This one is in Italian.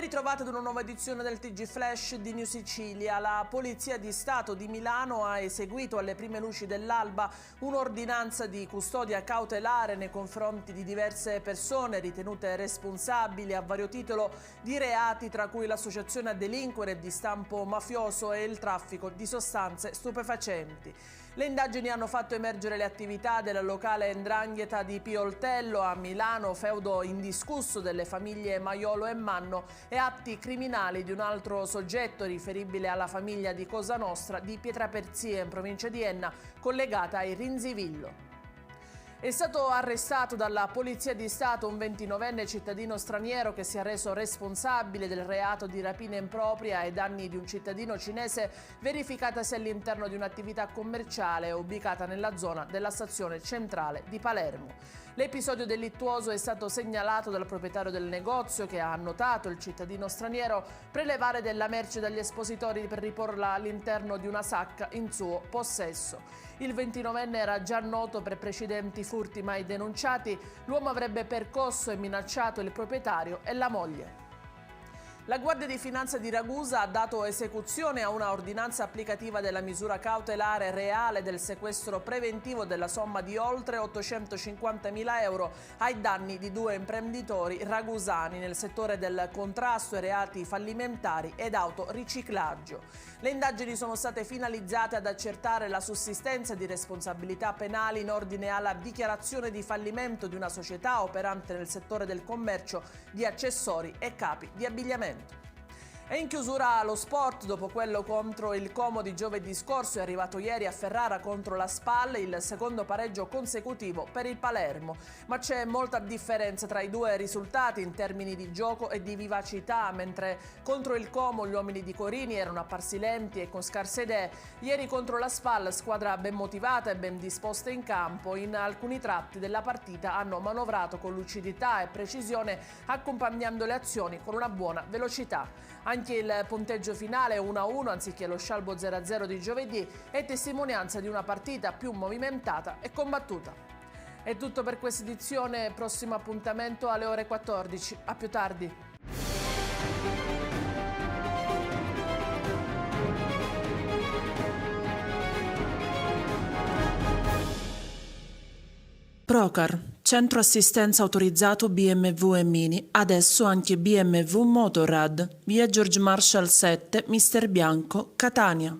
ritrovate ad una nuova edizione del TG Flash di New Sicilia. La Polizia di Stato di Milano ha eseguito alle prime luci dell'alba un'ordinanza di custodia cautelare nei confronti di diverse persone ritenute responsabili a vario titolo di reati tra cui l'associazione a delinquere di stampo mafioso e il traffico di sostanze stupefacenti. Le indagini hanno fatto emergere le attività del locale 'Ndrangheta di Pioltello a Milano, feudo indiscusso delle famiglie Maiolo e Manno, e atti criminali di un altro soggetto riferibile alla famiglia di Cosa Nostra di Pietraperzia in provincia di Enna, collegata ai Rinzivillo. È stato arrestato dalla Polizia di Stato un 29enne cittadino straniero che si è reso responsabile del reato di rapina impropria ai danni di un cittadino cinese verificatasi all'interno di un'attività commerciale ubicata nella zona della stazione centrale di Palermo. L'episodio delittuoso è stato segnalato dal proprietario del negozio che ha notato il cittadino straniero prelevare della merce dagli espositori per riporla all'interno di una sacca in suo possesso. Il 29enne era già noto per precedenti furti mai denunciati. L'uomo avrebbe percosso e minacciato il proprietario e la moglie. La Guardia di Finanza di Ragusa ha dato esecuzione a una ordinanza applicativa della misura cautelare reale del sequestro preventivo della somma di oltre 850.000 euro ai danni di due imprenditori ragusani nel settore del contrasto ai reati fallimentari ed autoriciclaggio. Le indagini sono state finalizzate ad accertare la sussistenza di responsabilità penali in ordine alla dichiarazione di fallimento di una società operante nel settore del commercio di accessori e capi di abbigliamento. E in chiusura lo sport, dopo quello contro il Como di giovedì scorso, è arrivato ieri a Ferrara contro la SPAL il secondo pareggio consecutivo per il Palermo. Ma c'è molta differenza tra i due risultati in termini di gioco e di vivacità. Mentre contro il Como gli uomini di Corini erano apparsi lenti e con scarse idee, ieri contro la SPAL, squadra ben motivata e ben disposta in campo, in alcuni tratti della partita hanno manovrato con lucidità e precisione, accompagnando le azioni con una buona velocità. Anche il punteggio finale 1-1 anziché lo scialbo 0-0 di giovedì è testimonianza di una partita più movimentata e combattuta. È tutto per questa edizione, prossimo appuntamento alle ore 14. A più tardi. Procar, centro assistenza autorizzato BMW e Mini, adesso anche BMW Motorrad, via George Marshall 7, Mister Bianco, Catania.